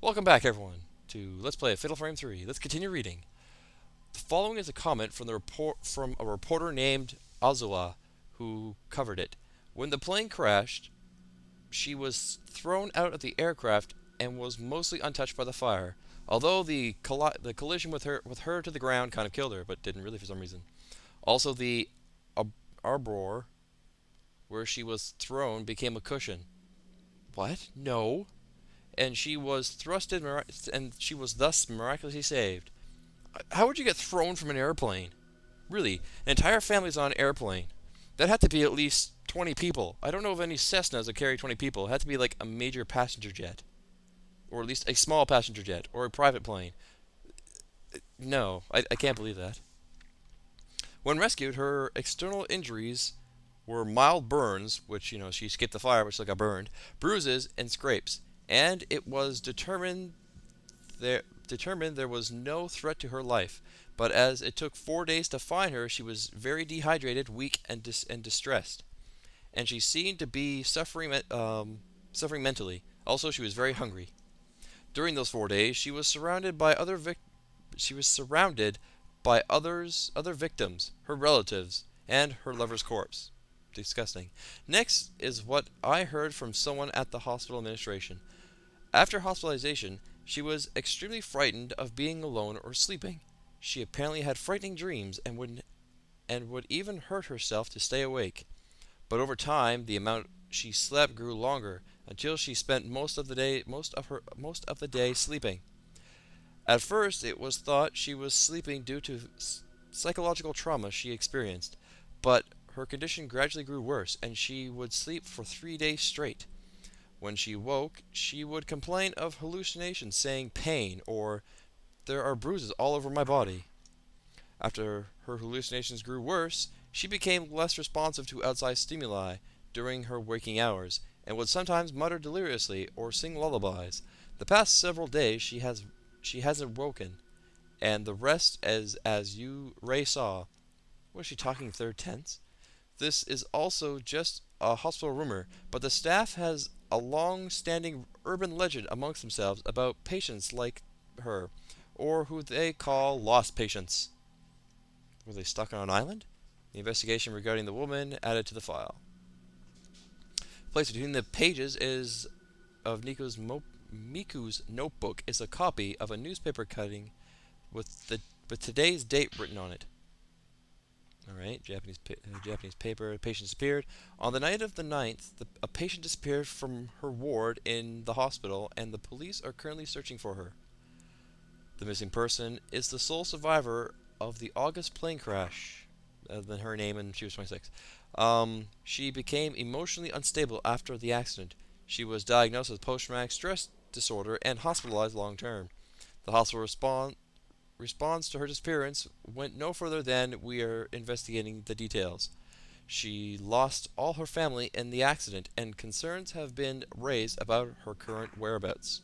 Welcome back, everyone, to Let's Play Fatal Frame 3. Let's continue reading. The following is a comment from a reporter named Azula, who covered it. When the plane crashed, she was thrown out of the aircraft and was mostly untouched by the fire. Although the collision with her to the ground kind of killed her, but didn't really for some reason. Also, the arbor where she was thrown became a cushion. What? No. And she was and she was thus miraculously saved. How would you get thrown from an airplane? Really, an entire family's on an airplane. That had to be at least 20 people. I don't know of any Cessnas that carry 20 people. It had to be like a major passenger jet, or at least a small passenger jet, or a private plane. No, I can't believe that. When rescued, her external injuries were mild burns, which, she escaped the fire, which got burned, bruises, and scrapes, and it was determined there was no threat to her life. But as it took 4 days to find her, she was very dehydrated, weak, and distressed, and she seemed to be suffering mentally. Also, she was very hungry. During those 4 days, she was surrounded by other victims, her relatives, and her lover's corpse. Disgusting. Next is what I heard from someone at the hospital administration. After hospitalization, she was extremely frightened of being alone or sleeping. She apparently had frightening dreams and would even hurt herself to stay awake. But over time, the amount she slept grew longer until she spent most of the day sleeping. At first, it was thought she was sleeping due to psychological trauma she experienced, but her condition gradually grew worse, and she would sleep for 3 days straight. When she woke, she would complain of hallucinations, saying pain or there are bruises all over my body. After her hallucinations grew worse, she became less responsive to outside stimuli during her waking hours, and would sometimes mutter deliriously or sing lullabies. The past several days she hasn't woken, and the rest as you Ray saw. Was she talking third tense? This is also just a hospital rumor, but the staff has a long-standing urban legend amongst themselves about patients like her, or who they call lost patients. Were they stuck on an island? The investigation regarding the woman added to the file. Placed between the pages is of Miku's notebook is a copy of a newspaper cutting with today's date written on it. All right, Japanese paper. A patient disappeared on the night of the 9th. A patient disappeared from her ward in the hospital, and the police are currently searching for her. The missing person is the sole survivor of the August plane crash. Than her name, and she was 26. She became emotionally unstable after the accident. She was diagnosed with post-traumatic stress disorder and hospitalized long term. The hospital response to her disappearance went no further than we are investigating the details. She lost all her family in the accident, and concerns have been raised about her current whereabouts.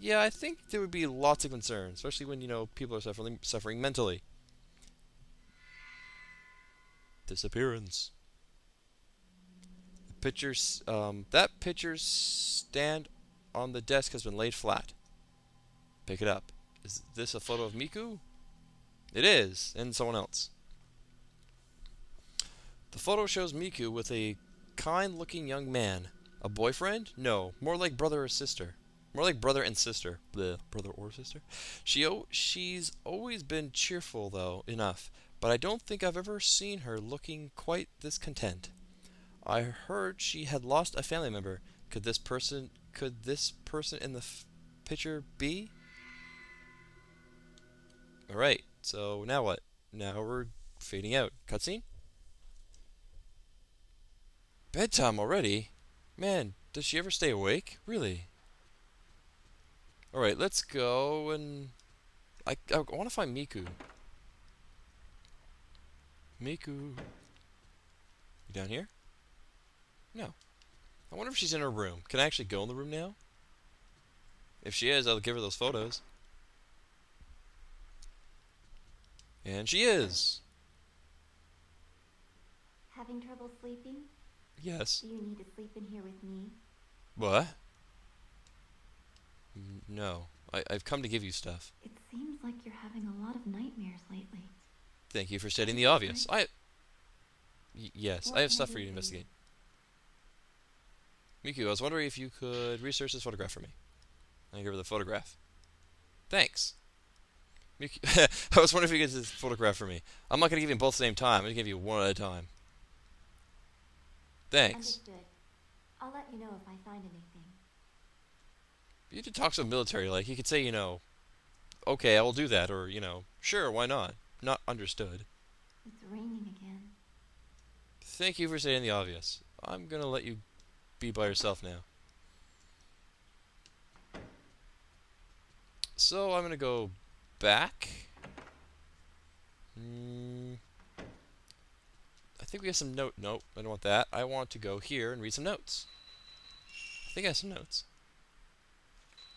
Yeah, I think there would be lots of concerns, especially when people are suffering mentally. Disappearance. That picture's stand on the desk has been laid flat. Pick it up. Is this a photo of Miku? It is, and someone else. The photo shows Miku with a kind-looking young man. A boyfriend? No, more like brother or sister. More like brother and sister. Bleh, brother or sister. She's always been cheerful, though, enough, but I don't think I've ever seen her looking quite this content. I heard she had lost a family member. Could this person in the picture be? Alright, so now what? Now we're fading out. Cutscene? Bedtime already? Man, does she ever stay awake? Really? Alright, let's go and... I want to find Miku. Miku. You down here? No. I wonder if she's in her room. Can I actually go in the room now? If she is, I'll give her those photos. And she is. Having trouble sleeping? Yes. Do you need to sleep in here with me? What? No. I've come to give you stuff. It seems like you're having a lot of nightmares lately. Thank you for Are stating you the obvious. okay? Yes, I What have can I stuff do for you to for you? investigate. Miku, I was wondering if you could research this photograph for me. I give her the photograph. Thanks. Miku, I was wondering if you could get this photograph for me. I'm not gonna give you them both at the same time. I'm gonna give you one at a time. Thanks. Understood. I'll let you know if I find anything. You could talk so military like. You could say, okay, I will do that, or, sure, why not? Not understood. It's raining again. Thank you for stating the obvious. I'm gonna let you be by yourself now. So I'm gonna go back. I think we have some note. Nope, I don't want that. I want to go here and read some notes. I think I have some notes.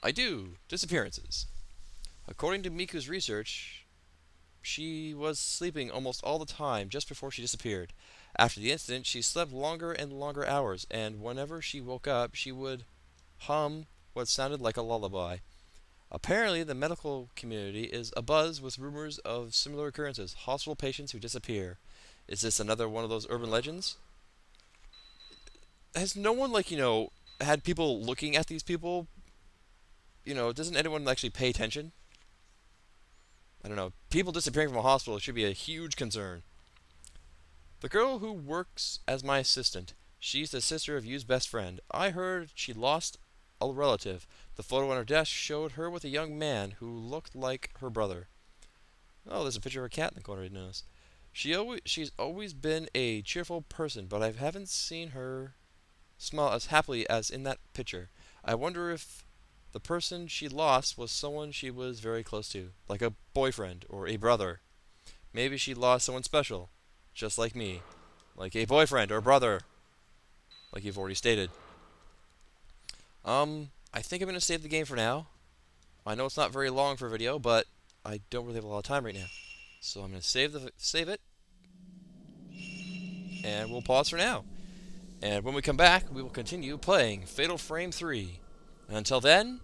I do. Disappearances. According to Miku's research, she was sleeping almost all the time just before she disappeared. After the incident, she slept longer and longer hours, and whenever she woke up, she would hum what sounded like a lullaby. Apparently, the medical community is abuzz with rumors of similar occurrences, hospital patients who disappear. Is this another one of those urban legends? Has no one, had people looking at these people? Doesn't anyone actually pay attention? I don't know. People disappearing from a hospital should be a huge concern. The girl who works as my assistant. She's the sister of Yu's best friend. I heard she lost a relative. The photo on her desk showed her with a young man who looked like her brother. Oh, there's a picture of a cat in the corner, I didn't notice. She's always been a cheerful person, but I haven't seen her smile as happily as in that picture. I wonder if the person she lost was someone she was very close to, like a boyfriend or a brother. Maybe she lost someone special, just like me, like a boyfriend or brother, like you've already stated. I think I'm gonna save the game for now. I know it's not very long for a video, but I don't really have a lot of time right now, so I'm gonna save it, and we'll pause for now. And when we come back, we will continue playing Fatal Frame 3. And until then.